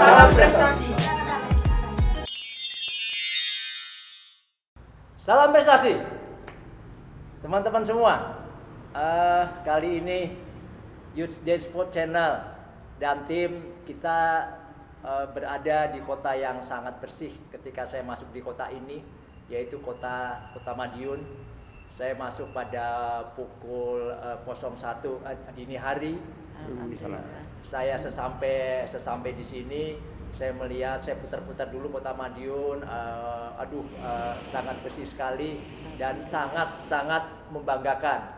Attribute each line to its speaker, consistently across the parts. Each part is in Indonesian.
Speaker 1: Salam prestasi.
Speaker 2: Salam prestasi, teman-teman semua. Kali ini Youth Dance Sport Channel dan tim kita berada di kota yang sangat bersih ketika saya masuk di kota ini, yaitu kota Madiun. Saya masuk pada pukul 01 dini hari. Saya sesampai di sini, saya melihat, saya putar-putar dulu kota Madiun. Sangat bersih sekali dan sangat membanggakan.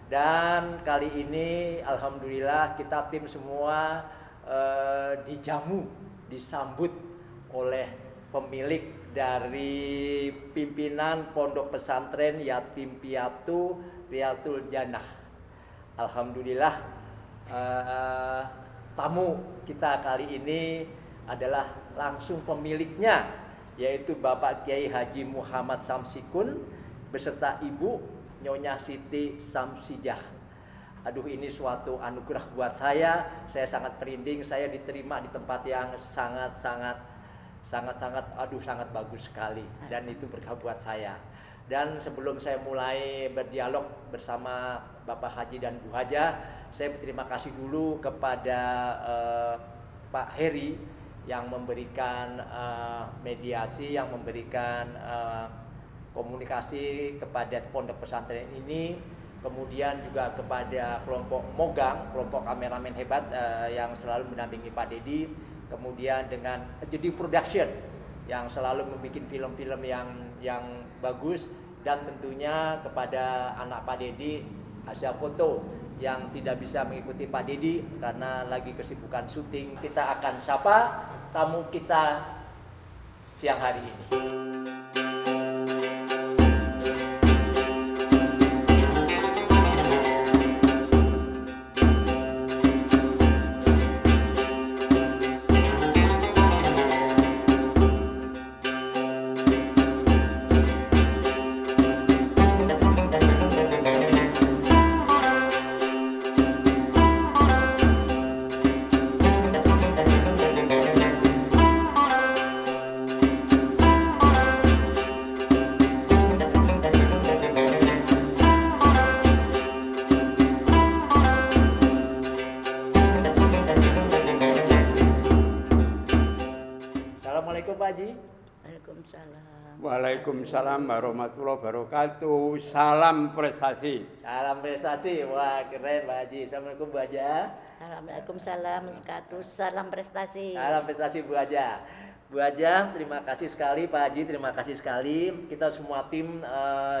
Speaker 2: Dan kali ini alhamdulillah kita tim semua disambut oleh pemilik dari pimpinan Pondok Pesantren Yatim Piatu Riyatul Jannah. Alhamdulillah, tamu kita kali ini adalah langsung pemiliknya, yaitu Bapak Kiai Haji Muhammad Samsikun beserta Ibu Nyonya Siti Samsijah. Ini suatu anugerah buat saya sangat merinding. Saya diterima di tempat yang sangat bagus sekali, dan itu berkah buat saya. Dan sebelum saya mulai berdialog bersama Bapak Haji dan Bu Haja, saya berterima kasih dulu kepada Pak Heri yang memberikan mediasi, yang memberikan komunikasi kepada pondok pesantren ini, kemudian juga kepada kelompok Mogang, kelompok kameramen hebat yang selalu mendampingi Pak Dedi, kemudian dengan Jadi Production yang selalu membuat film-film yang bagus, dan tentunya kepada anak Pak Dedi, Asia Foto, yang tidak bisa mengikuti Pak Dedi karena lagi kesibukan syuting. Kita akan sapa tamu kita siang hari ini. Assalamualaikum Pak Haji.
Speaker 3: Waalaikumsalam warahmatullahi wabarakatuh. Salam prestasi.
Speaker 2: Salam prestasi. Wah, keren Pak Haji. Assalamualaikum Bu Haja.
Speaker 4: Waalaikumsalam warahmatullahi. Salam prestasi.
Speaker 2: Salam prestasi Bu Haja. Bu Haja, terima kasih sekali. Pak Haji, terima kasih sekali. Kita semua tim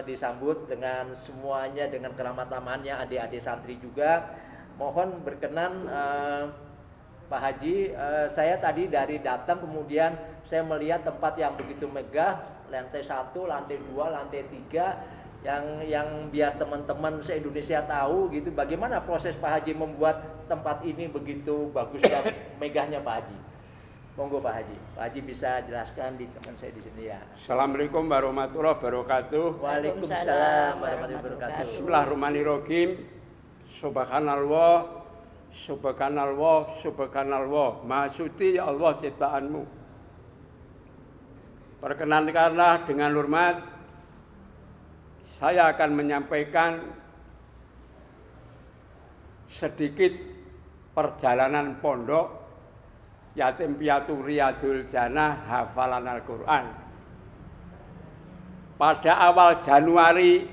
Speaker 2: disambut dengan semuanya dengan keramat tamahannya, adik-adik santri juga. Mohon berkenan Pak Haji, saya tadi dari datang, kemudian saya melihat tempat yang begitu megah, lantai 1, lantai 2, lantai 3, yang biar teman-teman se-Indonesia tahu gitu bagaimana proses Pak Haji membuat tempat ini begitu bagus dan megahnya Pak Haji. Monggo Pak Haji. Pak Haji bisa jelaskan di teman saya di sini ya.
Speaker 3: Assalamualaikum warahmatullahi wabarakatuh.
Speaker 2: Waalaikumsalam warahmatullahi wabarakatuh.
Speaker 3: Bismillahirrahmanirrahim. Subhanallah. Subhanallah, subhanallah, Maha Suci ya Allah ciptaanmu. Perkenankanlah dengan hormat, saya akan menyampaikan sedikit perjalanan pondok Yatim Piatu Riyatul Jannah hafalan Al-Quran. Pada awal Januari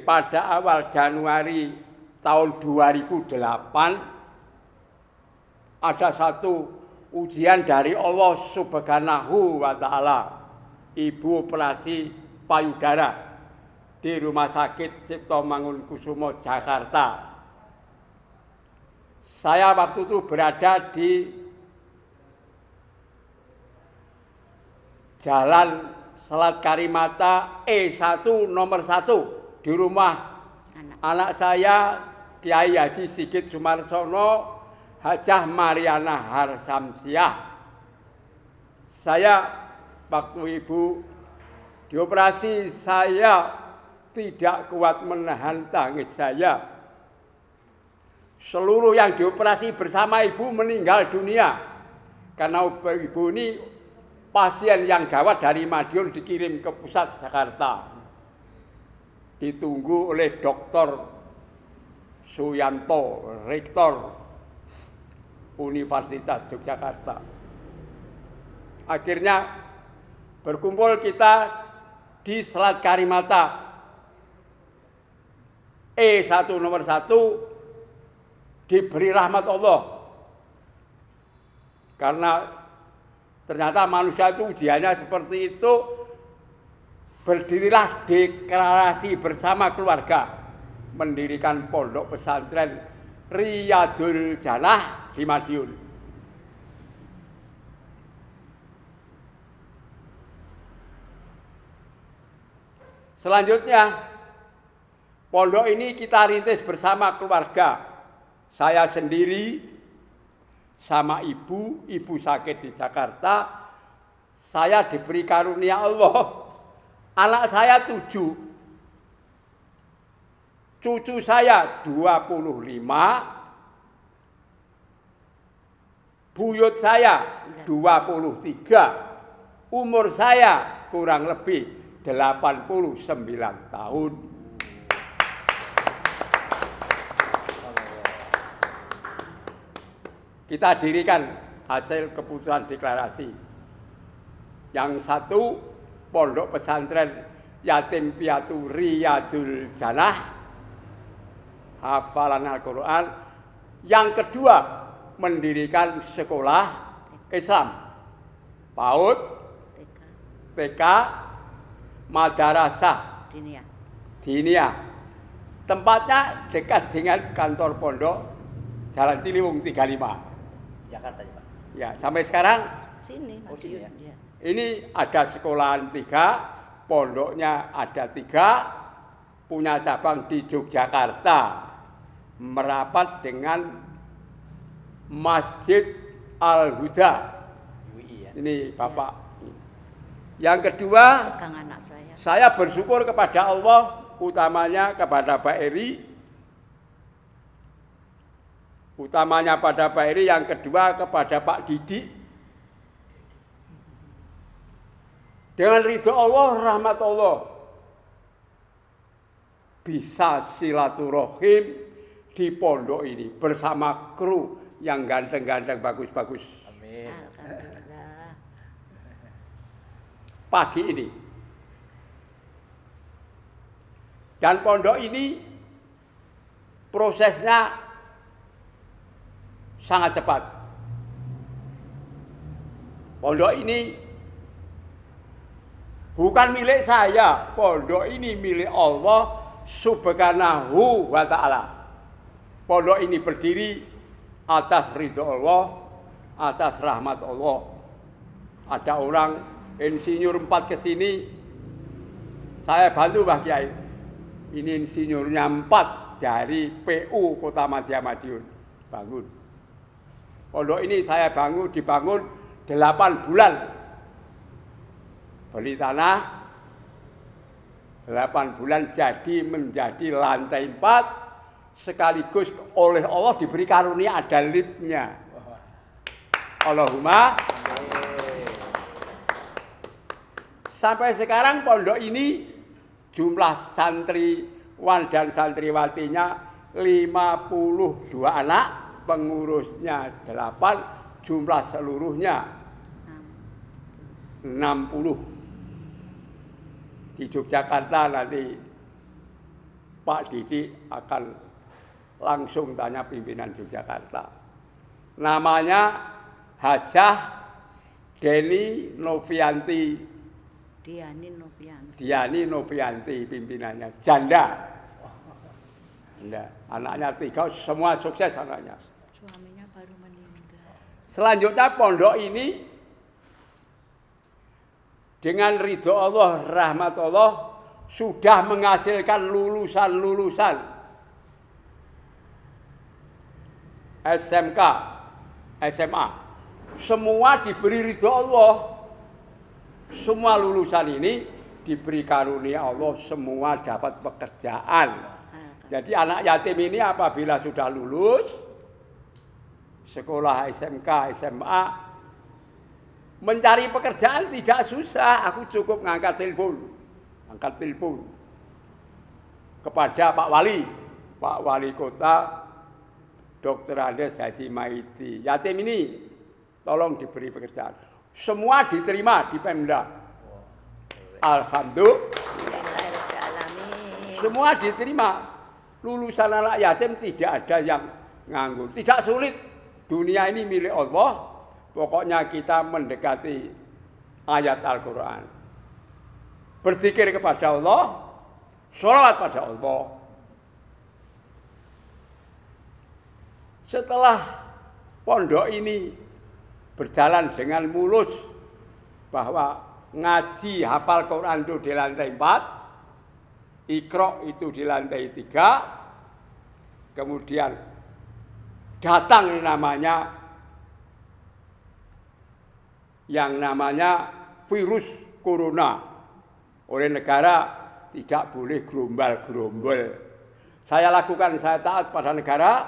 Speaker 3: pada awal Januari tahun 2008 ada satu ujian dari Allah Subhanahu wa Ta'ala. Ibu operasi payudara di Rumah Sakit Cipto Mangunkusumo Jakarta. Saya waktu itu berada di Jalan Selat Karimata E1 nomor 1 di rumah anak saya Kiai Haji Sigit Sumarsono Hajah Mariana Harsamsiah. Saya waktu ibu dioperasi, saya tidak kuat menahan tangis saya. seluruh yang dioperasi bersama ibu meninggal dunia. Karena ibu ini pasien yang gawat dari Madiun dikirim ke pusat Jakarta. Ditunggu oleh Dr. Suyanto, Rektor Universitas Yogyakarta. Akhirnya berkumpul kita di Selat Karimata E1 nomor 1 diberi rahmat Allah. Karena ternyata manusia itu ujiannya seperti itu. Berdirilah deklarasi bersama keluarga mendirikan pondok pesantren Riyadul Jannah di Madiun. Selanjutnya, pondok ini kita rintis bersama keluarga. Saya sendiri sama ibu sakit di Jakarta. Saya diberi karunia Allah. Anak saya 7. Cucu saya 25. Buyut saya 23. Umur saya kurang lebih 89 tahun. Kita dirikan hasil keputusan deklarasi. Yang satu, pondok pesantren yatim piatu Riyadul Jannah, hafalan Al-Quran. Yang kedua, mendirikan sekolah Islam, PAUD, TK, madrasah diniyah. Tempatnya dekat dengan kantor pondok Jalan Ciliwung 35.
Speaker 2: Jakarta ya Pak.
Speaker 3: Ya, sampai sekarang
Speaker 4: Sini,
Speaker 2: Oh, sini ya?
Speaker 4: Madiun, ya.
Speaker 3: ini ada sekolahan 3, pondoknya ada 3, punya cabang di Yogyakarta, merapat dengan Masjid Al-Huda.
Speaker 2: UI ya.
Speaker 3: Ini Bapak. Yang kedua,
Speaker 4: Pegang anak saya.
Speaker 3: saya bersyukur kepada Allah, utamanya kepada Pak Eri. Utamanya pada Pak Eri, yang kedua kepada Pak Didi. Dengan ridho Allah, rahmat Allah, bisa silaturahim di pondok ini bersama kru yang ganteng-ganteng, bagus-bagus.
Speaker 2: Amin.
Speaker 4: Alhamdulillah.
Speaker 3: Pagi ini. Dan pondok ini prosesnya sangat cepat. Pondok ini bukan milik saya, pondok ini milik Allah Subhanahu wa ta'ala. Pondok ini berdiri atas ridho Allah, atas rahmat Allah. Ada orang insinyur 4 ke sini, saya bantu Pak Kiai. Ini insinyurnya 4 dari PU Kota Madiun bangun. Pondok ini saya dibangun 8 bulan. Beli tanah 8 bulan menjadi lantai 4, sekaligus oleh Allah diberi karunia ada liftnya. Allahumma. Sampai sekarang pondok ini jumlah santriwan dan santriwatinya 52 anak, pengurusnya 8, jumlah seluruhnya 60. Di Yogyakarta nanti Pak Didi akan langsung tanya pimpinan Yogyakarta. Namanya Hajah Diani Novianti. Diani Novianti pimpinannya, janda. Anaknya 3, semua sukses anaknya.
Speaker 4: Suaminya baru meninggal.
Speaker 3: Selanjutnya pondok ini dengan ridho Allah, rahmat Allah, sudah menghasilkan lulusan-lulusan SMK, SMA. Semua diberi ridho Allah. Semua lulusan ini diberi karunia Allah, semua dapat pekerjaan. Jadi anak yatim ini apabila sudah lulus sekolah SMK, SMA, mencari pekerjaan tidak susah. Aku cukup ngangkat telepon kepada Pak Wali Kota, Dr. Andes Haji Maidi. Yatim ini tolong diberi pekerjaan. Semua diterima di Pemda. Alhamdulillah. Semua diterima. Lulusan anak yatim tidak ada yang nganggur. Tidak sulit. Dunia ini milik Allah. Pokoknya kita mendekati ayat Al-Quran. Berzikir kepada Allah. Sholawat pada Allah. Setelah pondok ini berjalan dengan mulus, bahwa ngaji hafal Quran itu di lantai 4, Iqra itu di lantai 3, kemudian datang yang namanya virus corona oleh negara. Tidak boleh gerombal-gerombol. Saya taat pada negara.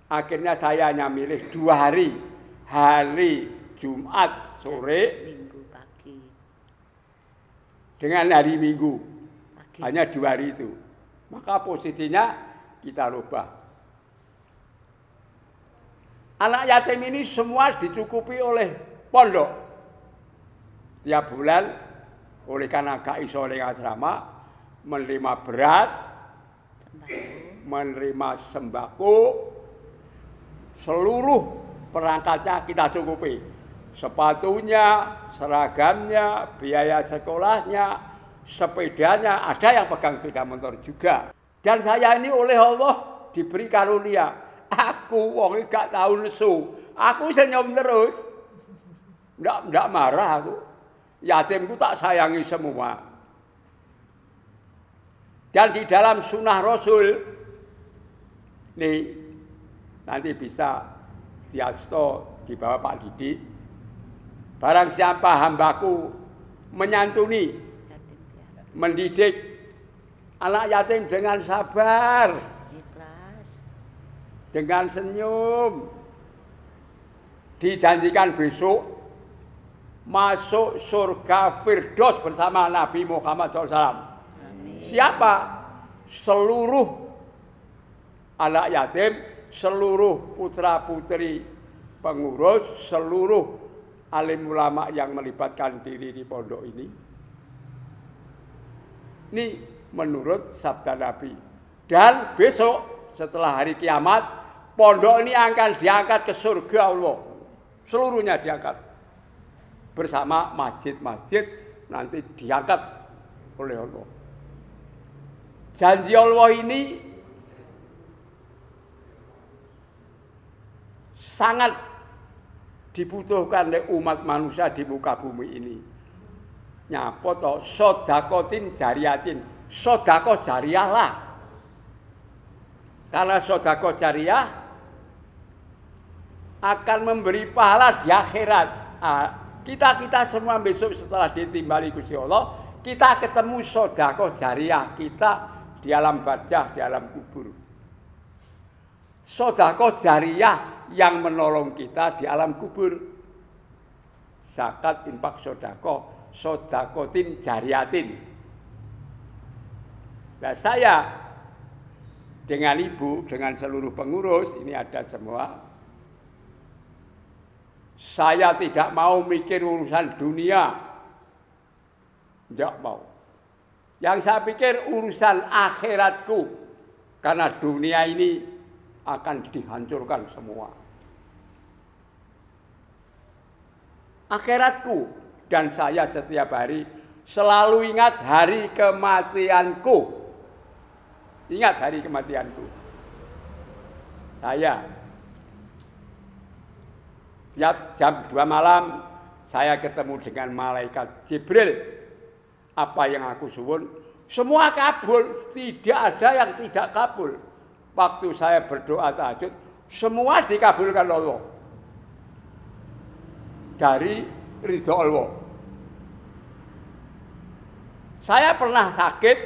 Speaker 3: Akhirnya saya hanya milih 2 hari. Hari Jumat sore.
Speaker 4: Minggu pagi.
Speaker 3: Dengan hari Minggu.
Speaker 4: Pagi.
Speaker 3: Hanya 2 hari itu. Maka posisinya kita rubah. Anak yatim ini semua dicukupi oleh pondok. Tiap bulan oleh karena gak iso ning asrama menerima beras, menerima sembako, seluruh perangkatnya kita cukupi. Sepatunya, seragamnya, biaya sekolahnya, sepedanya, ada yang pegang sepeda motor juga. Dan saya ini oleh Allah diberi karunia. Aku wong gak tahu nesu. Aku senyum terus. Ndak marah aku. Yatimku tak sayangi semua. Dan di dalam sunnah Rasul, nih nanti bisa diasto di bawah Pak Didi. Barang siapa hambaku menyantuni, mendidik anak yatim dengan sabar,
Speaker 4: Ikhlas.
Speaker 3: dengan senyum, dijanjikan besok masuk surga Firdaus bersama Nabi Muhammad SAW. Siapa? Seluruh anak yatim, seluruh putra-putri pengurus, seluruh alim ulama yang melibatkan diri di pondok ini. Ini menurut sabda Nabi. Dan besok setelah hari kiamat, pondok ini akan diangkat ke surga Allah. Seluruhnya diangkat. Bersama masjid-masjid nanti diangkat oleh Allah. Janji Allah ini sangat dibutuhkan oleh umat manusia di muka bumi ini. Nyapa to sodakotin jariyatin. Sodako jariyah lah. Karena sodako jariyah akan memberi pahala di akhirat. Kita semua besok setelah ditimbali Gusti Allah, kita ketemu sodako jariyah kita di alam barzah, di alam kubur. Sodako jariyah yang menolong kita di alam kubur. Zakat, infak, sodako, sodakotin jariyatin. Nah saya dengan ibu, dengan seluruh pengurus, ini ada semua. Saya tidak mau mikir urusan dunia. Tidak mau. Yang saya pikir urusan akhiratku. Karena dunia ini akan dihancurkan semua. Akhiratku. Dan saya setiap hari selalu ingat hari kematianku. Ingat hari kematianku. Saya tiap jam 2 malam saya ketemu dengan malaikat Jibril. Apa yang aku suwun, semua kabul. Tidak ada yang tidak kabul. Waktu saya berdoa tahajud, semua dikabulkan Allah. Dari ridho Allah. Saya pernah sakit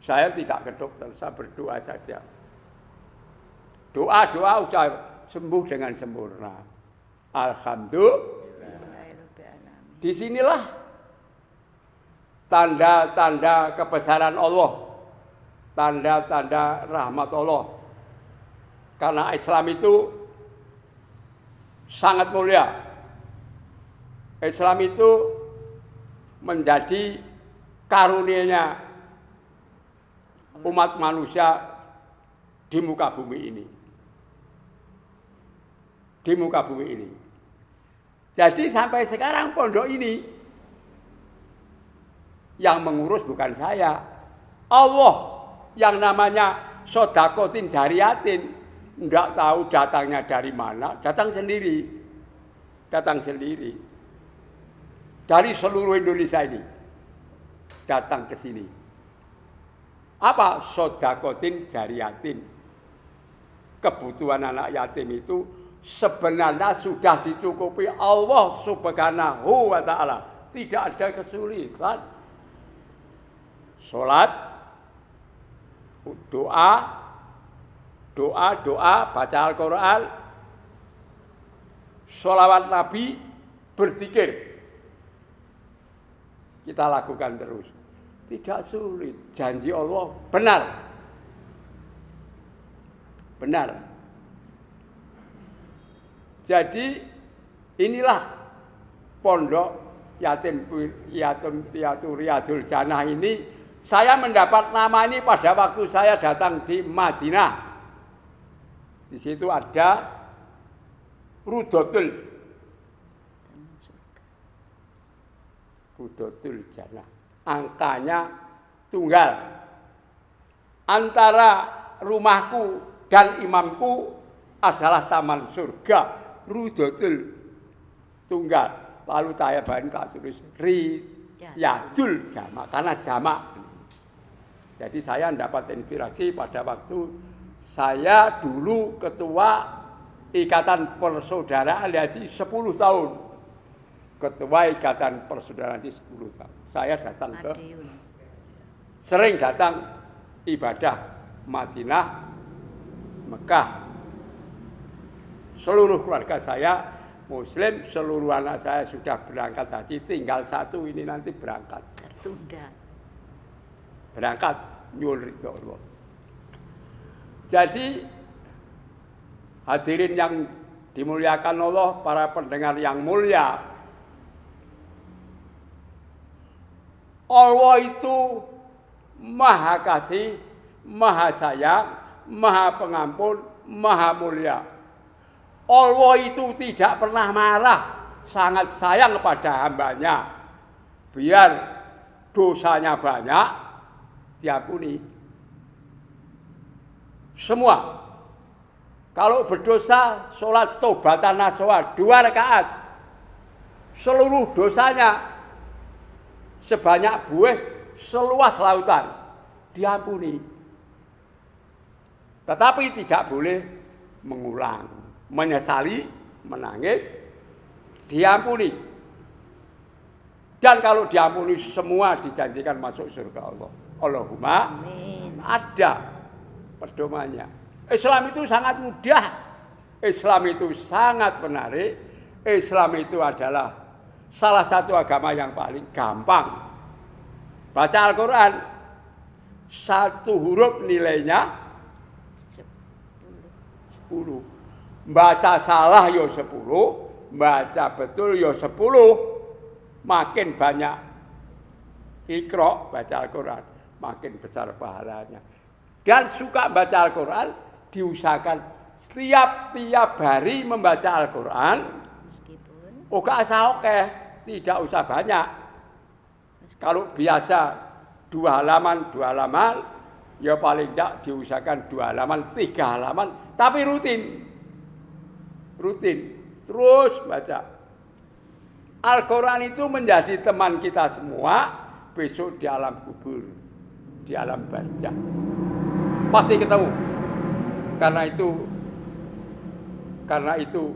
Speaker 3: Saya tidak ke dokter, saya berdoa saja. Doa usah sembuh dengan sempurna. Alhamdulillah. Disinilah tanda-tanda kebesaran Allah, tanda-tanda rahmat Allah. Karena Islam itu sangat mulia. Islam itu menjadi karunia-Nya umat manusia di muka bumi ini. Di muka bumi ini. Jadi sampai sekarang pondok ini yang mengurus bukan saya. Allah yang namanya sodakotin jariyatin. Enggak tahu datangnya dari mana, datang sendiri. Datang sendiri. Dari seluruh Indonesia ini. Datang ke sini. Apa sodakotin jariyatin? Kebutuhan anak yatim itu sebenarnya sudah dicukupi Allah Subhanahu wa ta'ala. Tidak ada kesulitan. Sholat, doa, baca Al-Quran, sholawat Nabi, berzikir. Kita lakukan terus. Tidak sulit. Janji Allah benar. Benar. Jadi inilah pondok yatim piatu Riyadul Jannah ini. Saya mendapat nama ini pada waktu saya datang di Madinah. Di situ ada Rudotul Jannah. Angkanya tunggal. Antara rumahku dan imamku adalah taman surga. Rudotul tunggal. Lalu saya tak tulis Riyadul Jannah karena jamak. Jadi saya mendapat inspirasi pada waktu saya dulu ketua Ikatan Persaudaraan Haji 10 tahun. Ketua Ikatan Persaudaraan Haji 10 tahun. Saya datang sering datang ibadah Madinah, Mekah. Seluruh keluarga saya Muslim, seluruh anak saya sudah berangkat haji, tinggal satu ini nanti berangkat.
Speaker 4: Tertunda.
Speaker 3: Berangkat nyuwun ridho Allah. Jadi hadirin yang dimuliakan Allah, para pendengar yang mulia, Allah itu Maha Kasih, Maha Sayang, Maha Pengampun, Maha Mulia. Allah itu tidak pernah marah, sangat sayang kepada hambanya. Biar dosanya banyak, diampuni. Semua. Kalau berdosa, sholat tobatan nasuha 2 rakaat. Seluruh dosanya sebanyak buih seluas lautan diampuni. Tetapi tidak boleh mengulang, menyesali, menangis, diampuni. Dan kalau diampuni semua dijanjikan masuk surga Allah. Allahumma amin. Ada pedomannya. Islam itu sangat mudah. Islam itu sangat menarik. Islam itu adalah salah satu agama yang paling gampang. Baca Al-Quran, 1 huruf nilainya 10. Baca salah ya 10, baca betul ya 10. Makin banyak Iqra, baca Al-Quran, makin besar pahalanya. Dan suka baca Al-Quran, diusahakan tiap hari membaca Al-Quran. Meskipun tidak usah banyak. Kalau biasa 2 halaman, ya paling tidak diusahakan 2 halaman, 3 halaman, tapi rutin, terus baca. Al-Quran itu menjadi teman kita semua. Besok di alam kubur, di alam barzakh pasti ketemu. Karena itu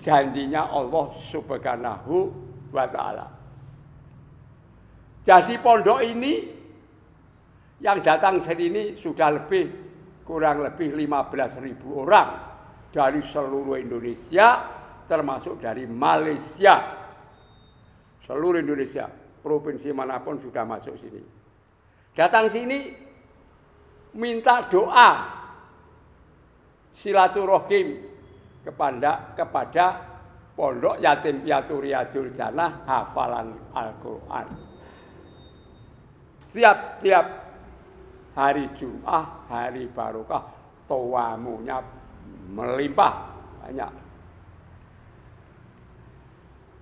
Speaker 3: janjinya Allah Subhanahu wa ta'ala. Jadi pondok ini Yang datang sini sudah kurang lebih 15.000 orang dari seluruh Indonesia, termasuk dari Malaysia. Seluruh Indonesia, provinsi manapun sudah masuk sini. Datang sini minta doa silaturahim kepada Pondok Yatim Piatu Riyadul Jannah hafalan Al-Quran. Tiap hari Jumat, hari barokah, tawamunya melimpah banyak.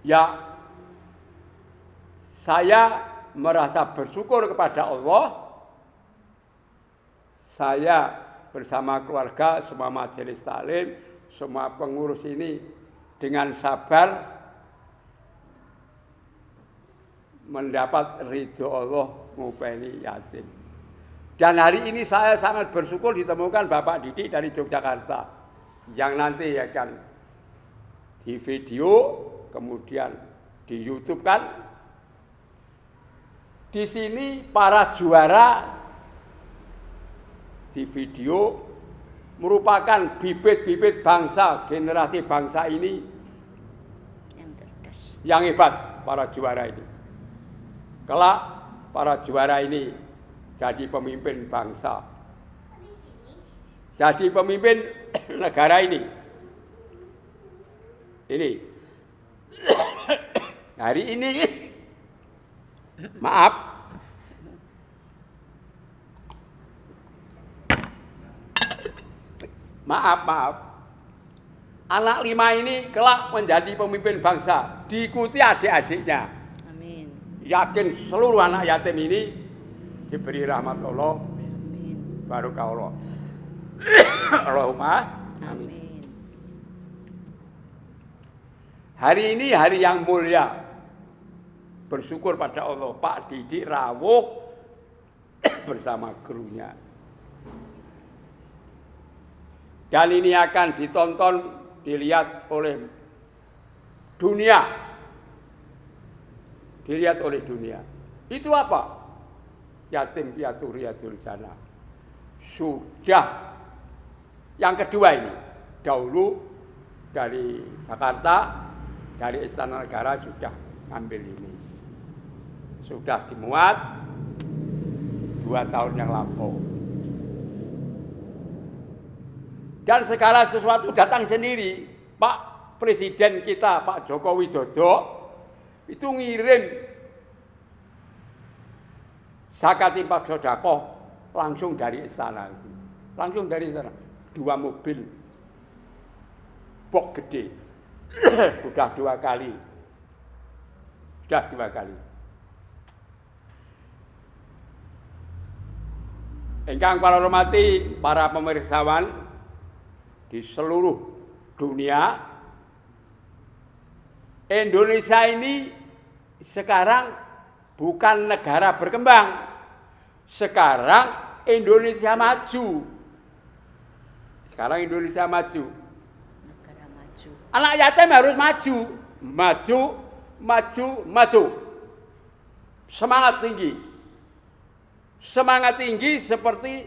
Speaker 3: Ya, saya merasa bersyukur kepada Allah. Saya bersama keluarga, semua majelis taklim, semua pengurus ini dengan sabar mendapat ridho Allah ngupeni yatim. Dan hari ini saya sangat bersyukur ditemukan Bapak Didik dari Yogyakarta yang nanti akan di video, kemudian di YouTube kan. Di sini para juara di video merupakan bibit-bibit bangsa, generasi bangsa ini yang hebat, para juara ini. Kelak para juara ini jadi pemimpin bangsa, jadi pemimpin negara ini. Ini hari ini maaf, anak 5 ini kelak menjadi pemimpin bangsa, diikuti adik-adiknya.
Speaker 4: Amin.
Speaker 3: Yakin seluruh anak yatim ini diberi rahmat Allah,
Speaker 4: Amin.
Speaker 3: barokah Allah. Allahumma amin.
Speaker 4: Amin.
Speaker 3: Hari ini hari yang mulia. Bersyukur pada Allah, Pak Didik rawuh bersama gurunya. Dan ini akan ditonton, dilihat oleh dunia. Dilihat oleh dunia. Itu apa? Yatim Piatu Riyadul Jannah. Sudah. Yang kedua ini, dahulu dari Jakarta, dari Istana Negara sudah ngambil ini. Sudah dimuat 2 tahun yang lampau. Dan segala sesuatu datang sendiri. Pak Presiden kita, Pak Joko Widodo, itu ngirim zakat infak sedekah langsung dari istana. Langsung dari istana. 2 mobil box gede. Sudah 2 kali. Sudah 2 kali. Ingkang para hormati para pemirsawan di seluruh dunia, Indonesia ini sekarang bukan negara berkembang. Sekarang Indonesia maju. Sekarang Indonesia maju.
Speaker 4: Negara maju.
Speaker 3: Anak yatim harus maju. Maju, maju, maju. Semangat tinggi. Semangat tinggi seperti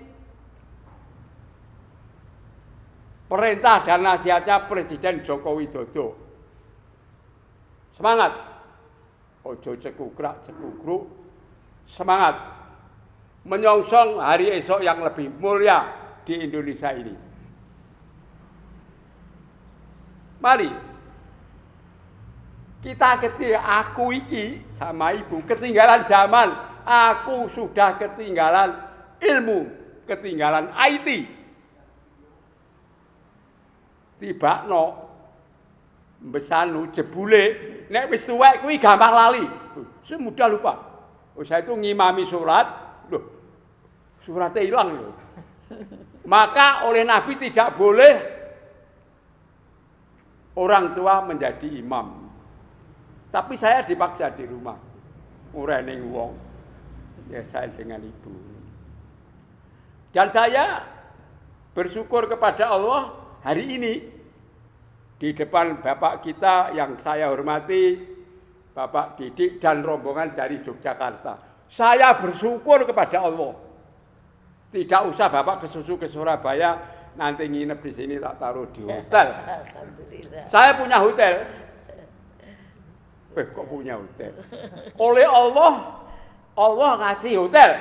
Speaker 3: perintah dan nasihatnya Presiden Joko Widodo. Semangat. Ojo cekukrak, cekukruk. Semangat. Menyongsong hari esok yang lebih mulia di Indonesia ini. Mari. Kita aku iki sama ibu ketinggalan zaman. Aku sudah ketinggalan ilmu, ketinggalan IT. Tibakno mbesanu jebule nek wis tuwek kuwi gampang lali. Semudah lupa. Saya itu ngimami surat, loh, suratnya hilang loh. Maka oleh Nabi tidak boleh orang tua menjadi imam. Tapi saya dipaksa di rumah. Ora ning wong. Ya saya dengan ibu. Dan saya bersyukur kepada Allah hari ini di depan Bapak kita yang saya hormati, Bapak Didik dan rombongan dari Yogyakarta. Saya bersyukur kepada Allah Tidak usah Bapak ke Surabaya, nanti nginep di sini tak taruh di hotel.
Speaker 4: Alhamdulillah.
Speaker 3: Saya punya hotel. Kok punya hotel? Oleh Allah, Allah ngasih hotel.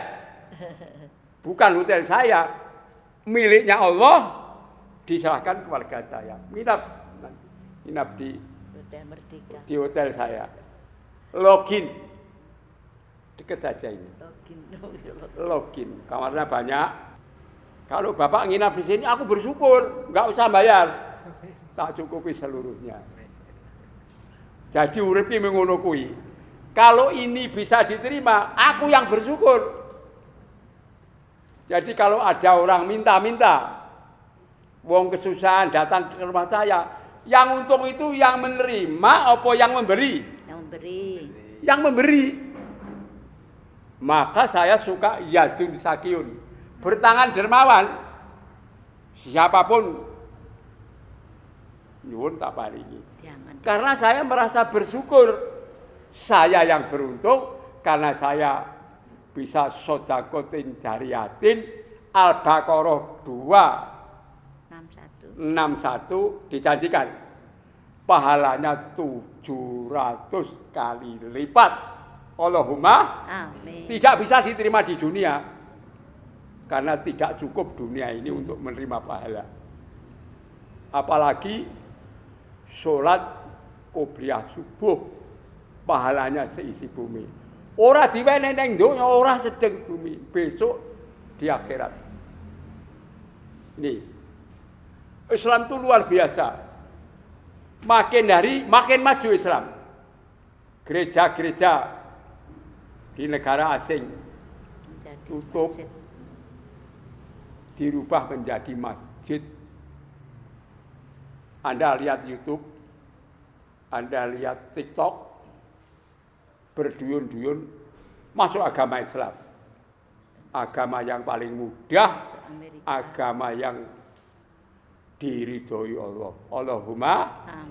Speaker 3: Bukan hotel saya, miliknya Allah, diserahkan keluarga saya. Nginap di
Speaker 4: Hotel Merdeka.
Speaker 3: hotel saya. Login. Deket aja ini. Login. Kamarnya banyak. Kalau Bapak nginap di sini, aku bersyukur. Nggak usah bayar. Tak cukupi seluruhnya. Jadi urip iki ngono kuwi. Kalau ini bisa diterima, aku yang bersyukur. Jadi kalau ada orang minta-minta, wong kesusahan datang ke rumah saya, yang untung itu yang menerima apa yang memberi?
Speaker 4: Yang memberi.
Speaker 3: Yang memberi. Maka saya suka yadun sakiyun, bertangan dermawan. Siapapun nyuwun tak paringi.
Speaker 4: Jangan.
Speaker 3: Karena saya merasa bersyukur, saya yang beruntung karena saya bisa sodakotin jariyatin Al-Baqarah 261 dijanjikan pahalanya 700 kali lipat. Allahumma
Speaker 4: Amin.
Speaker 3: tidak bisa diterima di dunia karena tidak cukup dunia ini untuk menerima pahala. Apalagi sholat qobliyah subuh pahalanya seisi bumi. Ora diwenehi ning donya, ora sedeng bumi, besok di akhirat. Ini Islam itu luar biasa. Makin hari makin maju Islam. Gereja-gereja di negara asing
Speaker 4: Menjadi
Speaker 3: tutup,
Speaker 4: masjid.
Speaker 3: dirubah menjadi masjid. Anda lihat YouTube, Anda lihat TikTok, berduyun-duyun masuk agama Islam. Agama yang paling mudah,
Speaker 4: Amerika.
Speaker 3: agama yang diridhoi Allah. Allahumma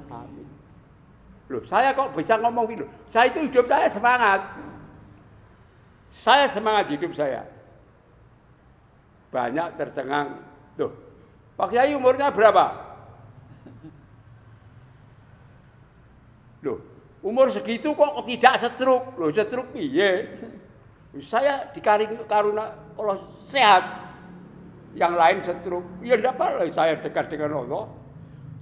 Speaker 3: amin. Loh, saya kok bisa ngomong gitu? Saya itu hidup saya semangat. Saya semangat hidup saya. Banyak tercengang. Loh, Pak Kiai umurnya berapa? Loh, umur segitu kok tidak setruk? Loh, setruk piye? Saya dikaruna Allah sehat. Yang lain setruk. Ya enggak apa-apa, saya dekat dengan Allah.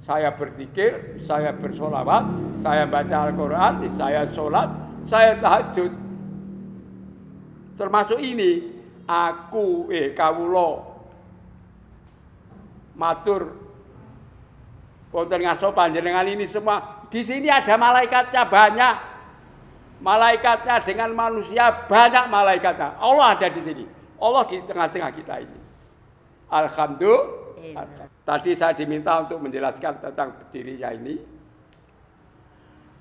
Speaker 3: Saya berzikir, saya bersolawat, saya baca Al-Quran, saya sholat, saya tahajud. Termasuk ini, kawula matur wonten ngaso panjenengan ini semua. Di sini ada malaikatnya banyak. Malaikatnya dengan manusia banyak malaikatnya. Allah ada di sini. Allah di tengah-tengah kita ini. Alhamdulillah. Tadi saya diminta untuk menjelaskan tentang berdirinya ini.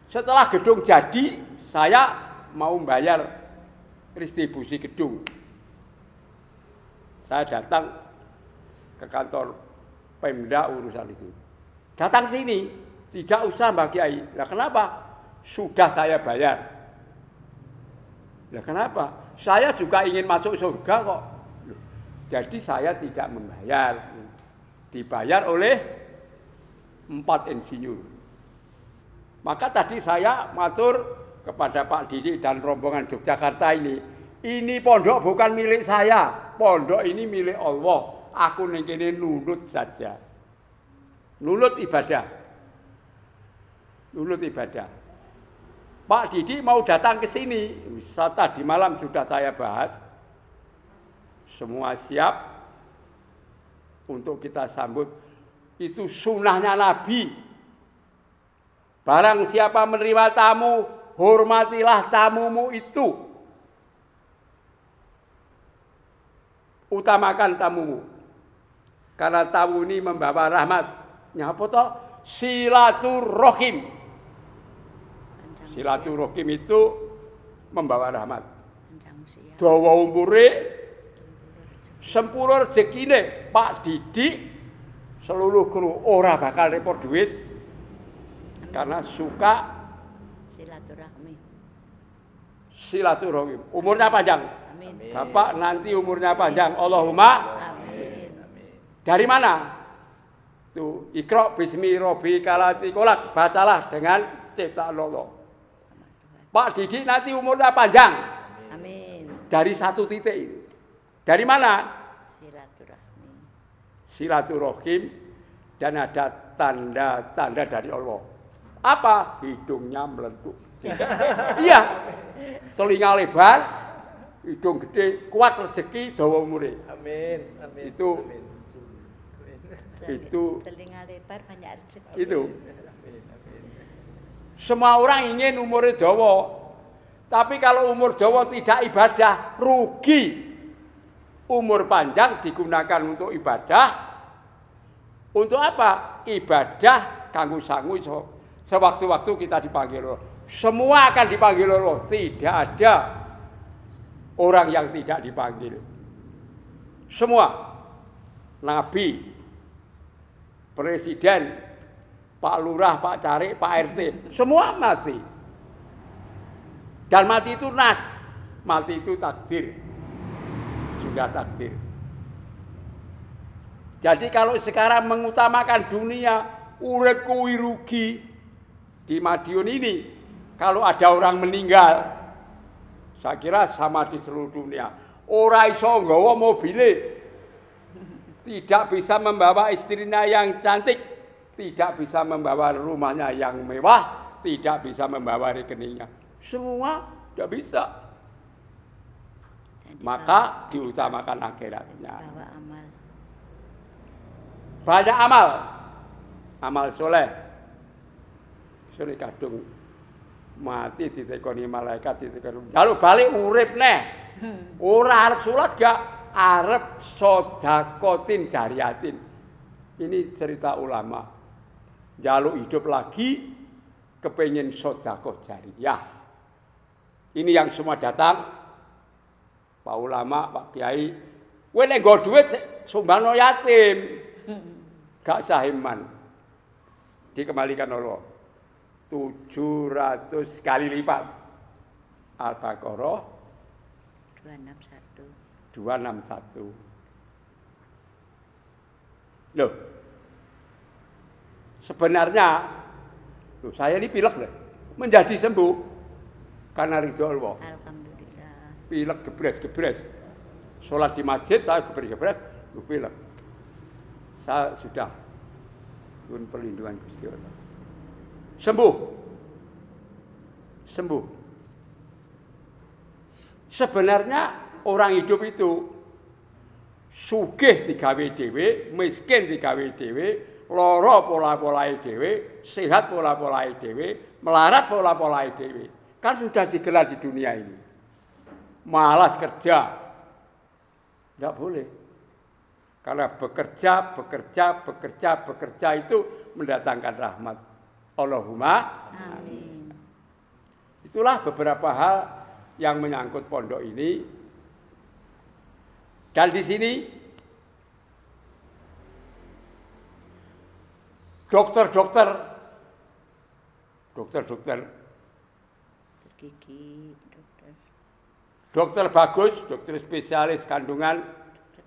Speaker 3: Setelah gedung jadi, saya mau bayar distribusi gedung. Saya datang ke kantor Pemda urusan itu. Datang sini, tidak usah Mbak Kiai. Lah kenapa? Sudah saya bayar. Lah kenapa? Saya juga ingin masuk surga kok. Loh, jadi saya tidak membayar. Dibayar oleh 4 insinyur. Maka tadi saya matur kepada Pak Didi dan rombongan Yogyakarta ini pondok bukan milik saya, pondok ini milik Allah. Aku ning kene nunut saja. Nunut ibadah. Nunut ibadah. Pak Didi mau datang ke sini, tadi malam sudah saya bahas. Semua siap untuk kita sambut. Itu sunnahnya Nabi. Barang siapa menerima tamu, hormatilah tamumu itu. Utamakan tamumu. Karena tamu ini membawa rahmat. Nyapa toh? Silaturahim. Silaturahim itu membawa rahmat. Dawa umure, sempurna rezekine Pak Didi, seluruh kru ora bakal repot duit karena suka
Speaker 4: silaturahmi.
Speaker 3: silaturahim. Umurnya panjang.
Speaker 4: Amin.
Speaker 3: Bapak nanti umurnya panjang. Allahumma.
Speaker 4: Amin.
Speaker 3: Dari mana? Tuh, Iqra bismi rabbika ladzi khalaq. Bacalah dengan ciptaan Allah. Pak Didi nanti umurnya panjang.
Speaker 4: Amin.
Speaker 3: Dari satu titik itu. Dari mana?
Speaker 4: Silaturahmi.
Speaker 3: Silaturahim dan ada tanda-tanda dari Allah. Apa? Hidungnya meletup. Iya. Telinga lebar, hidung gede, kuat rezeki, dawa umure.
Speaker 2: Amin. Amin.
Speaker 3: Itu
Speaker 2: Amin.
Speaker 3: Itu-
Speaker 4: telinga lebar banyak rezeki.
Speaker 3: itu.
Speaker 2: Amin. Amin.
Speaker 3: Semua orang ingin umurnya dawa. Tapi kalau umur dawa tidak ibadah, rugi. Umur panjang digunakan untuk ibadah. Untuk apa? Ibadah kanggo sangu sewaktu-waktu kita dipanggil Allah. Semua akan dipanggil Allah. Tidak ada orang yang tidak dipanggil. Semua. Nabi, presiden, Pak Lurah, Pak Carik, Pak RT, semua mati. Dan mati itu nas, mati itu takdir. Sudah takdir. Jadi kalau sekarang mengutamakan dunia, urip kuwi rugi. Di Madiun ini, kalau ada orang meninggal, saya kira sama di seluruh dunia. Ora iso nggawa mobile, tidak bisa membawa istrinya yang cantik, tidak bisa membawa rumahnya yang mewah, tidak bisa membawa rekeningnya. Semua tidak bisa.
Speaker 4: Dan
Speaker 3: Maka diutamakan akhiratnya.
Speaker 4: bawa amal.
Speaker 3: Banyak amal. Amal soleh. Sore kadung mati ditekoni malaikat ditekoni. Lalu balik urip neh. Ora arep salat gak, arep sedekatin jariyatin. Ini cerita ulama. Jaluk hidup lagi, kepengin sedekah jariyah. Ini yang semua datang. Pak ulama, Pak Kiai, kowe nek nggo dhuwit sumbangno yatim. Gak sah iman. Dikembalikan Allah. 700 kali lipat. Al-Baqarah 261. Loh. Sebenarnya loh, saya ini pilek loh. Menjadi sembuh karena ridho Allah.
Speaker 4: Alhamdulillah.
Speaker 3: Pilek gebres. Sholat di masjid saya gebres, lu pilek. Saya sudah pun perlindungan Gusti Allah. Sembuh. Sebenarnya orang hidup itu sugih digawe dhewe, miskin digawe dhewe, lara pola-polahe dhewe, sehat pola-polahe dhewe, melarat pola-polahe dhewe. Kan sudah digelar di dunia ini. Malas kerja. Tidak boleh. Karena bekerja itu mendatangkan rahmat. Allahumma
Speaker 4: Amin.
Speaker 3: Itulah beberapa hal yang menyangkut pondok ini. Dan di sini dokter
Speaker 4: Gigi,
Speaker 3: dokter bagus, dokter spesialis kandungan,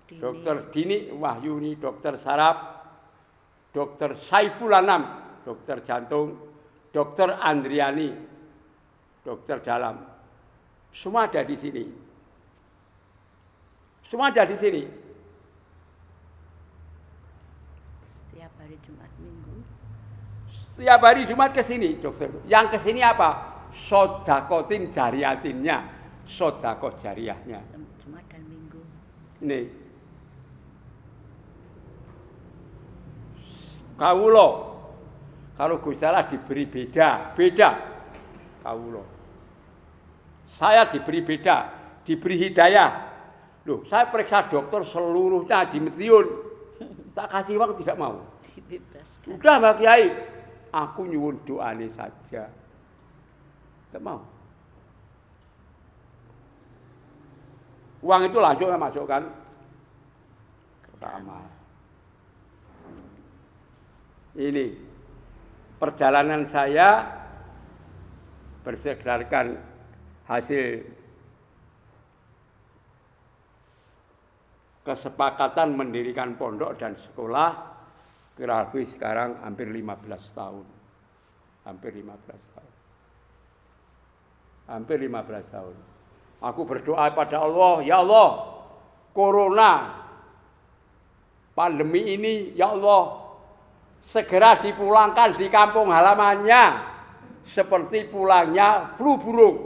Speaker 4: Dini.
Speaker 3: dokter Dini Wahyuni, dokter saraf, dokter Saiful Anam, dokter jantung, dokter Andriani, dokter dalam. Semua ada di sini. Setiap
Speaker 4: hari Jumat Minggu.
Speaker 3: Setiap hari Jumat ke sini, dokter. Yang ke sini apa? Sodakotin jariyatinnya, sodakot jariyahnya.
Speaker 4: Jumat dan Minggu.
Speaker 3: Ini. Kawulo, kalau Gusti Allah diberi beda. Kawulo. Saya diberi beda, diberi hidayah. Loh, saya periksa dokter seluruhnya di Madiun. Tak kasih uang tidak mau.
Speaker 4: Dibebaskan.
Speaker 3: Udah Mbak Kiai, aku nyuwun doane saja. Tak mau. Uang itu langsung saya masukkan ke amal. Ini perjalanan saya berdasarkan hasil kesepakatan mendirikan pondok dan sekolah kurang lebih sekarang hampir 15 tahun. Hampir 15 tahun. Hampir 15 tahun. Aku berdoa pada Allah, ya Allah, corona, pandemi ini, ya Allah, segera dipulangkan di kampung halamannya. Seperti pulangnya flu burung.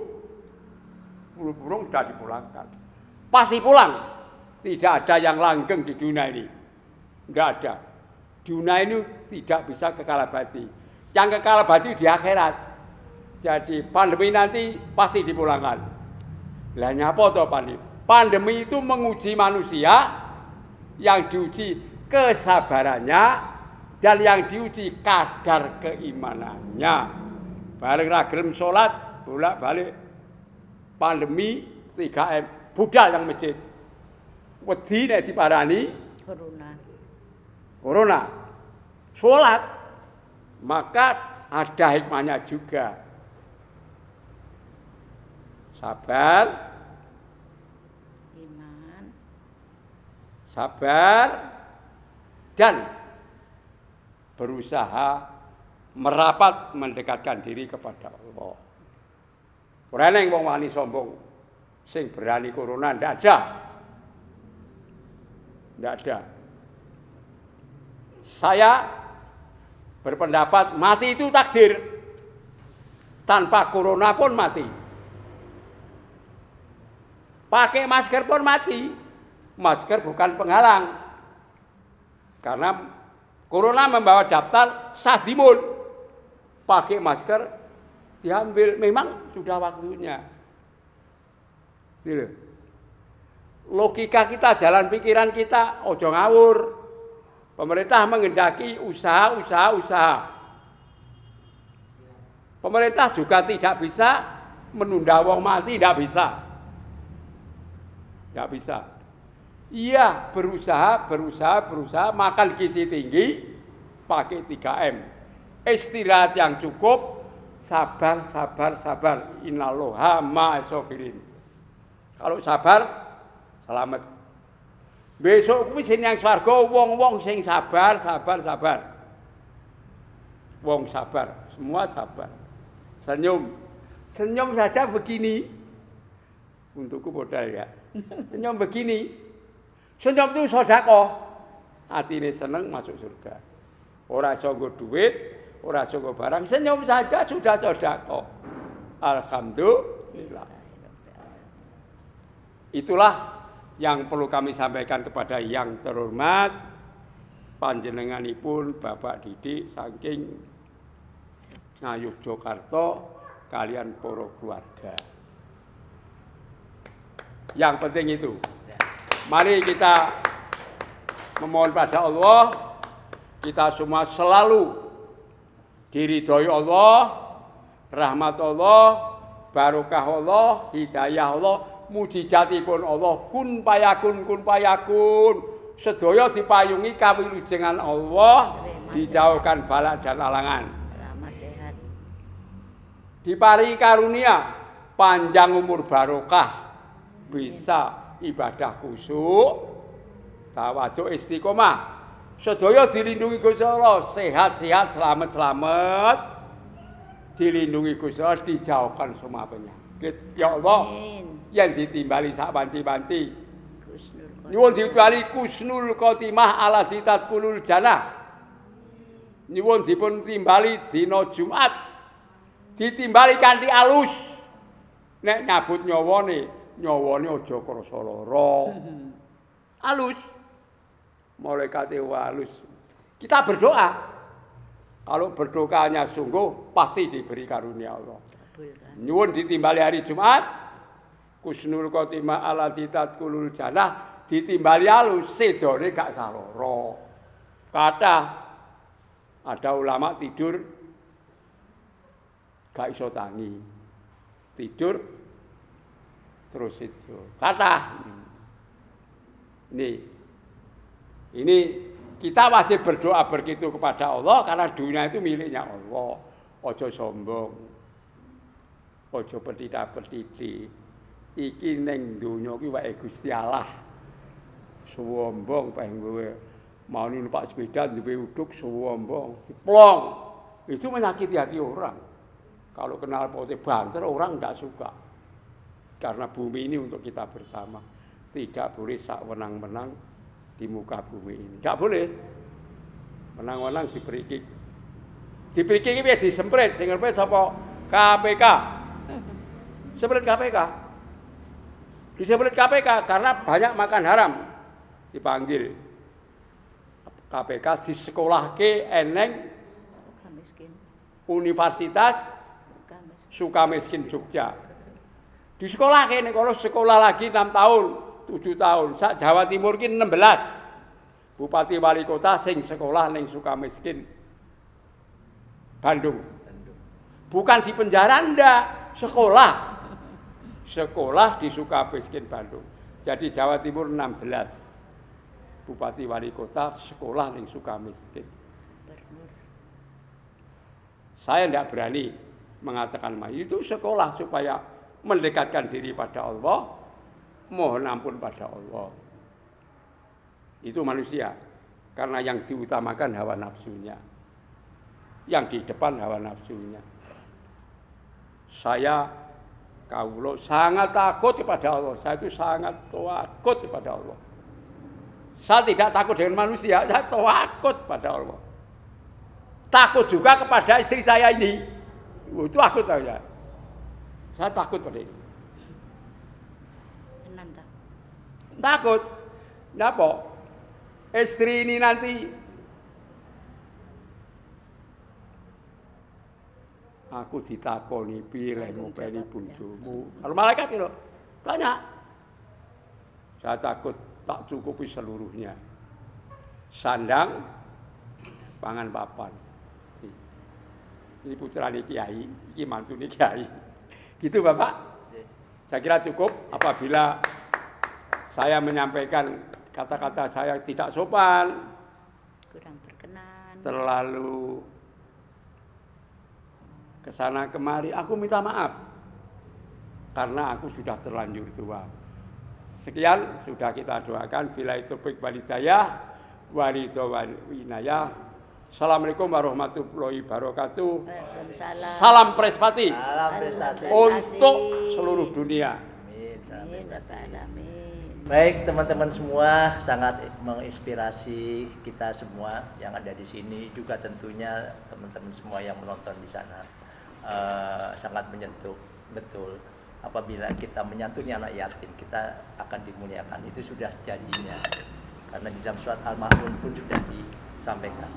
Speaker 3: Flu burung sudah dipulangkan. Pasti pulang. Tidak ada yang langgeng di dunia ini. Tidak ada. Dunia ini tidak bisa kekal abadi. Yang kekal abadi di akhirat. Jadi pandemi nanti pasti dipulangkan. Lah nyapa toh pandemi? Pandemi itu menguji manusia, yang diuji kesabarannya dan yang diuji kadar keimanannya. Bareng ra gelem salat, bolak-balik pandemi 3M, budal yang masjid. Wedi nek diparani corona. Salat, maka ada hikmahnya juga. Sabar,
Speaker 4: iman,
Speaker 3: sabar, dan berusaha merapat mendekatkan diri kepada Allah. Ora neng wong wani sombong sing berani corona, ndak ada. Ndak ada. Saya berpendapat mati itu takdir. Tanpa corona pun mati. Pakai masker pun mati. Masker bukan penghalang. Karena corona membawa daftar sadimun. Pakai masker diambil. Memang sudah waktunya. Gitu. Logika kita, jalan pikiran kita, ojo ngawur. Pemerintah menghendaki usaha. Pemerintah juga tidak bisa menunda wong mati, tidak bisa. Tidak bisa. Iya, berusaha, makan gizi tinggi, pakai 3M. Istirahat yang cukup, sabar. Innallaha ma'as-sabirin. Kalau sabar, selamat. Besok kuwi sing yang swarga wong-wong sing sabar. Wong sabar, semua sabar. Senyum saja begini. Untukku modal ya. Senyum begini. Senyum itu sedekah. Atine seneng masuk surga. Ora iso nggo duit, ora iso nggo barang, senyum saja sudah sedekah. Alhamdulillah. Itulah yang perlu kami sampaikan kepada yang terhormat panjenenganipun Bapak Didik saking Ngayogyakarta kalian para keluarga. Yang penting itu. Mari kita memohon pada Allah, kita semua selalu diridhoi Allah, rahmat Allah, barokah Allah, hidayah Allah, mujizatipun Allah, kun payakun. Sedaya dipayungi kawilujengan Allah, dijauhkan balak dan alangan.
Speaker 4: selamat sehat.
Speaker 3: Diparingi karunia panjang umur barokah, bisa ibadah khusyuk, tawadhu istiqomah. Sedaya dilindungi Gusti Allah, sehat-sehat, selamat-selamat. Dilindungi Gusti Allah, dijauhkan semua penyakit. Ya Allah, yang ditimbali sak banti-banti. Nyuwun ditimbali kusnul khotimah ala ditatkulul jannah. Nyuwun dipun timbali dina Jumat. Ditimbali kanthi alus. Nek nyabut nyawane aja krasa lara. Alus. Malaikate halus. Kita berdoa. Kalau berdoanya sungguh pasti diberi karunia Allah. Nyuwun ditimbali hari Jumat. Kusnul khotimah ala ditatkulul jannah. Ditimbali alus sedone gak salara. Kathah ada ulama tidur gak iso tangi. Tidur terus itu. Kathah. Ini kita wajib berdoa begitu kepada Allah karena dunia itu miliknya Allah. Ojo sombong. Ojo petita-petiti. Iki ning donya iki wae Gusti Allah. Sombong pengen gue mau numpak sepeda duwe uduk sombong, plong. Itu menyakiti hati orang. Kalau kenal pote banter orang enggak suka. Karena bumi ini untuk kita bersama. Tidak boleh sak wenang-wenang di muka bumi ini. Enggak boleh. Menang-wenang diberi kick. Diberi kick iki disemprit sing ngerepet sapa? KPK. Semprit KPK. Disemprit KPK karena banyak makan haram. Dipanggil KPK disekolahke eneng
Speaker 4: Suka miskin.
Speaker 3: Universitas
Speaker 4: Suka miskin.
Speaker 3: Sukamiskin Jogja. Di sekolah kene kalau sekolah lagi 6 tahun, 7 tahun. Sak Jawa Timur ki 16. Bupati wali kota sing sekolah ning Sukamiskin Bandung. Bukan di penjara ndak, sekolah. Sekolah di Sukamiskin Bandung. Jadi Jawa Timur 16. Bupati wali kota sekolah ning Sukamiskin.
Speaker 4: Gubernur.
Speaker 3: Saya tidak berani mengatakan itu sekolah supaya mendekatkan diri pada Allah, mohon ampun pada Allah. Itu manusia, karena yang diutamakan hawa nafsunya, yang di depan hawa nafsunya. Saya kaulo sangat takut kepada Allah. Saya itu sangat takut kepada Allah. Saya tidak takut dengan manusia, saya takut pada Allah. Takut juga kepada istri saya ini. Itu takut saya. Saya takut pada ini.
Speaker 4: Tenan ta?
Speaker 3: Takut. Kenapa? Istri ini nanti aku ditakoni pilih ngopeni bojomu. Kalau malaikat itu tanya. Saya takut tak cukupi seluruhnya. Sandang, pangan papan. Ini putrane kiai, ini mantune kiai. Gitu Bapak. Saya kira cukup apabila saya menyampaikan kata-kata saya tidak sopan,
Speaker 4: Kurang berkenan.
Speaker 3: terlalu kesana kemari. Aku minta maaf karena aku sudah terlanjur tua. Sekian sudah kita doakan. Bila itu baik walidayah, walidawinayah. Assalamualaikum warahmatullahi wabarakatuh.
Speaker 4: Waalaikumsalam.
Speaker 3: Salam prestasi
Speaker 2: Salam prestasi.
Speaker 3: untuk seluruh dunia.
Speaker 2: Amin, salam
Speaker 4: Amin,
Speaker 2: prestasi.
Speaker 4: Bapak alamin.
Speaker 2: Baik teman-teman semua, sangat menginspirasi kita semua yang ada di sini, juga tentunya teman-teman semua yang menonton di sana. Sangat menyentuh, betul. Apabila kita menyantuni anak yatim, kita akan dimuliakan. Itu sudah janjinya. Karena di dalam surat Al-Ma'un pun sudah disampaikan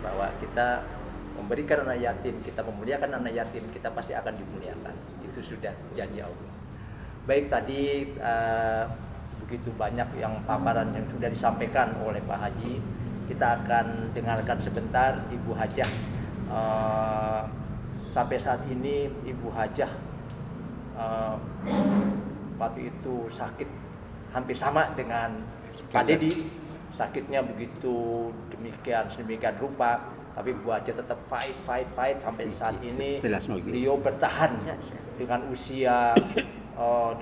Speaker 2: bahwa kita memberikan anak yatim, kita memuliakan anak yatim, kita pasti akan dimuliakan. Itu sudah janji Allah. Baik, tadi begitu banyak yang paparan yang sudah disampaikan oleh Pak Haji. Kita akan dengarkan sebentar Ibu Hajah. Sampai saat ini Ibu Hajah waktu itu sakit hampir sama dengan Pak Dedi. Sakitnya begitu sedemikian rupa, tapi Bu Hajah tetap fight sampai saat ini. Beliau bertahan dengan usia 83,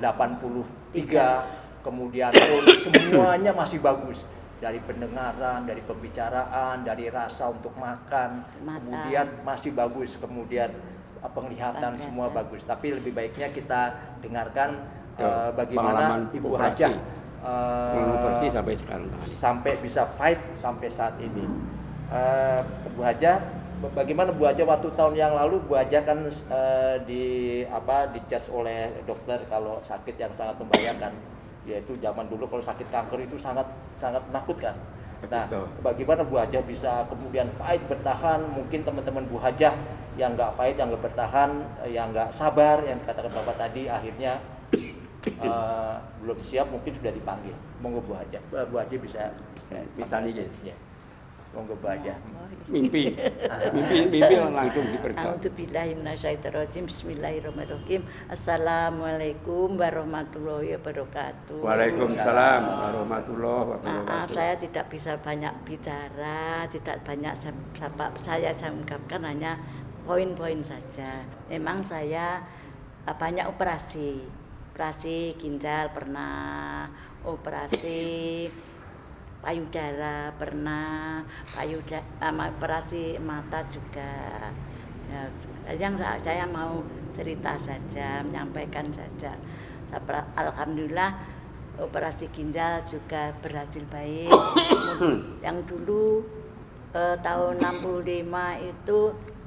Speaker 2: kemudian semuanya masih bagus, dari pendengaran, dari pembicaraan, dari rasa untuk makan, kemudian masih bagus, kemudian penglihatan semua bagus. Tapi lebih baiknya kita dengarkan bagaimana Ibu Hajah
Speaker 3: sampai sekarang
Speaker 2: sampai bisa fight sampai saat ini. Bu Hajah, bagaimana Bu Hajah waktu tahun yang lalu? Bu Hajah kan dicas oleh dokter kalau sakit yang sangat membahayakan, yaitu zaman dulu kalau sakit kanker itu sangat menakutkan. Nah, bagaimana Bu Hajah bisa kemudian fight, bertahan? Mungkin teman-teman Bu Hajah yang nggak fight, yang nggak bertahan, yang nggak sabar, yang katakan Bapak tadi, akhirnya belum siap, mungkin sudah dipanggil. Monggo Bu Hajah. Bu Hajah bisa
Speaker 3: nih.
Speaker 2: Ya. Monggo Bu Hajah.
Speaker 3: Mimpi langsung diberkati.
Speaker 4: A'udzubillahi minasyaitonirrajim. Bismillahirrahmanirrahim. Assalamualaikum warahmatullahi wabarakatuh.
Speaker 3: Waalaikumsalam warahmatullahi wabarakatuh.
Speaker 4: Maaf, saya tidak bisa banyak bicara, tidak banyak saya ungkapkan, hanya poin-poin saja. Memang saya banyak operasi ginjal pernah, operasi payudara pernah, operasi mata juga. Ya, yang saya mau cerita saja, menyampaikan saja. Alhamdulillah operasi ginjal juga berhasil baik. Yang dulu tahun 65 itu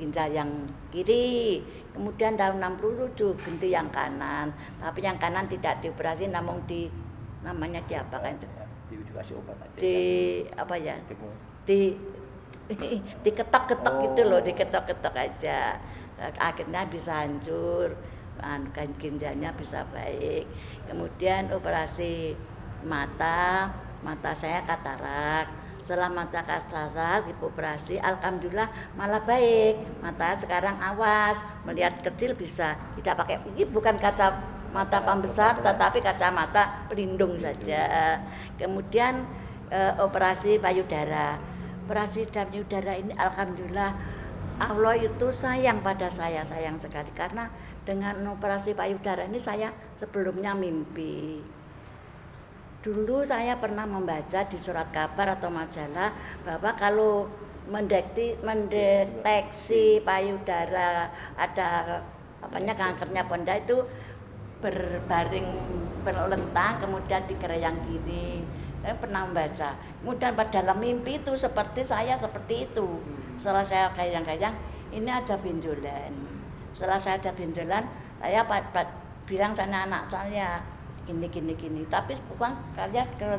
Speaker 4: ginjal yang kiri, kemudian tahun 67 ganti yang kanan, tapi yang kanan tidak dioperasi, namun namanya diapakan itu?
Speaker 2: Dikasih obat aja.
Speaker 4: Apa ya? Diketok-ketok gitu loh, diketok-ketok aja. Akhirnya bisa hancur, ginjalnya bisa baik. Kemudian operasi mata saya katarak. Setelah mata katarak dioperasi, alhamdulillah malah baik. Mata sekarang awas, melihat kecil bisa. Tidak pakai, ini bukan kacamata pembesar, tetapi kacamata pelindung saja. Kemudian operasi payudara. Operasi payudara ini alhamdulillah Allah itu sayang pada saya, sayang sekali, karena dengan operasi payudara ini saya sebelumnya mimpi. Dulu saya pernah membaca di surat kabar atau majalah bahwa kalau mendeteksi payudara ada kankernya pada itu berbaring berlentang, kemudian dikerayang gini. Saya pernah membaca. Kemudian pada dalam mimpi itu seperti saya seperti itu. Setelah saya kayang-kayang, ini ada benjolan. Setelah saya ada benjolan, saya bilang sama anak saya, gini. Tapi uang kalian ke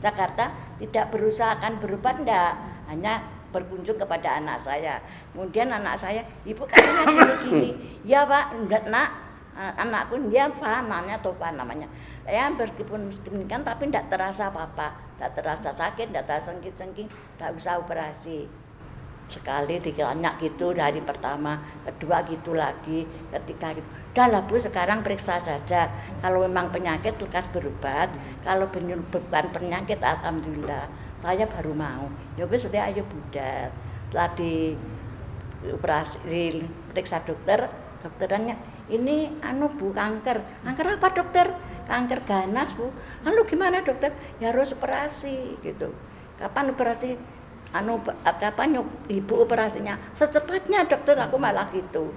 Speaker 4: Jakarta tidak berusaha akan berubah, enggak. Hanya berkunjung kepada anak saya. Kemudian anak saya, ibu kayaknya gini. Ya Pak, enggak nak. Anakku dia namanya Topan namanya. Saya meskipun demikian tapi tidak terasa apa-apa, tidak terasa sakit, tidak terasa sengking, tidak usah operasi. Sekali ditanya gitu dari pertama, kedua gitu lagi, ketiga gitu. Udahlah Bu, sekarang periksa saja. Kalau memang penyakit lekas berobat, kalau bukan penyakit alhamdulillah. Saya baru mau. Ya wis ayo budal. Setelah di operasi periksa dokterannya ini Bu kanker. Kanker apa dokter? Kanker ganas Bu. Lalu gimana dokter? Ya harus operasi gitu. Kapan operasi? Kapan ibu operasinya? Secepatnya dokter, aku malah gitu.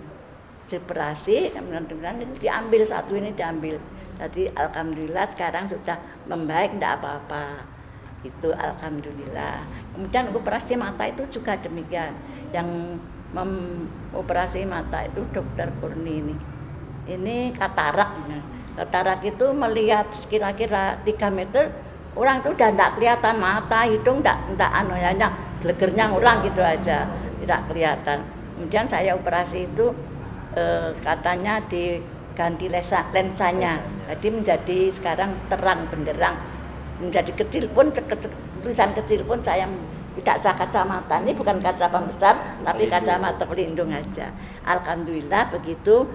Speaker 4: Operasi, kemudian ini diambil satu ini diambil. Jadi alhamdulillah sekarang sudah membaik, tidak apa-apa. Itu alhamdulillah. Kemudian operasi mata itu juga demikian. Yang operasi mata itu dokter Kurni ini. Ini katarak. Katarak itu melihat kira-kira 3 meter, orang itu udah tidak kelihatan mata, hidung tidak hanya gelegernya ngulang gitu aja, tidak kelihatan. Kemudian saya operasi itu katanya diganti lensanya, jadi menjadi sekarang terang benderang, menjadi kecil pun tulisan kecil pun saya tidak pakai kacamata, ini bukan kaca pembesar tapi kacamata pelindung aja. Alhamdulillah begitu.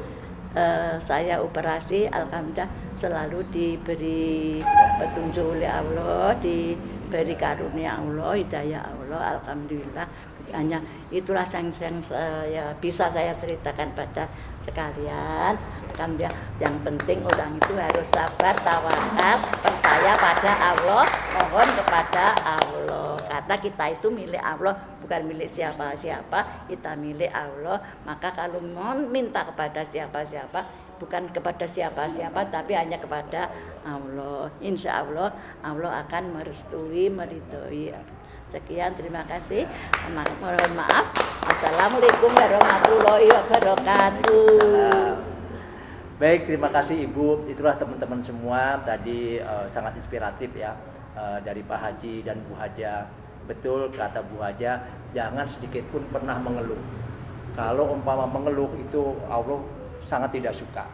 Speaker 4: Saya operasi, alhamdulillah selalu diberi petunjuk oleh Allah, diberi karunia Allah, hidayah Allah, alhamdulillah. Hanya itulah yang saya bisa saya ceritakan pada sekalian. Alhamdulillah, yang penting orang itu harus sabar, tawakal, percaya pada Allah, mohon kepada Allah. Karena kita itu milik Allah, bukan milik siapa-siapa, kita milik Allah. Maka kalau mau minta kepada siapa-siapa, bukan kepada siapa-siapa, tapi hanya kepada Allah. Insya Allah, Allah akan merestui, meridhoi. Sekian, terima kasih. Mohon maaf. Assalamualaikum warahmatullahi wabarakatuh.
Speaker 2: Baik, terima kasih Ibu. Itulah teman-teman semua tadi sangat inspiratif ya dari Pak Haji dan Bu Haja. Betul kata Bu Haja, jangan sedikit pun pernah mengeluh. Kalau umpama mengeluh itu Allah sangat tidak suka.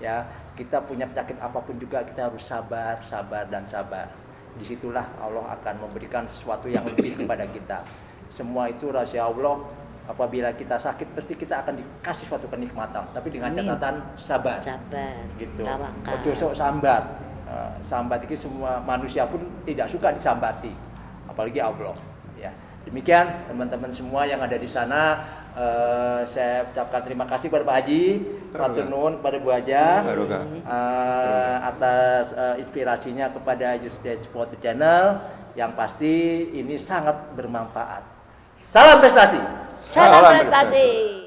Speaker 2: Ya, kita punya penyakit apapun juga kita harus sabar, dan sabar. Disitulah Allah akan memberikan sesuatu yang lebih kepada kita. Semua itu rahasia Allah. Apabila kita sakit, pasti kita akan dikasih suatu kenikmatan. Tapi dengan catatan sabar. Gitu. Ojo sok sambat. Sambat itu semua manusia pun tidak suka disambati. Apalagi Allah. Ya. Demikian teman-teman semua yang ada di sana, saya ucapkan terima kasih kepada Pak Haji, matur nuwun pada Bu Haja atas inspirasinya kepada Youth Dance Sport Channel, yang pasti ini sangat bermanfaat. Salam prestasi.
Speaker 4: Salam prestasi.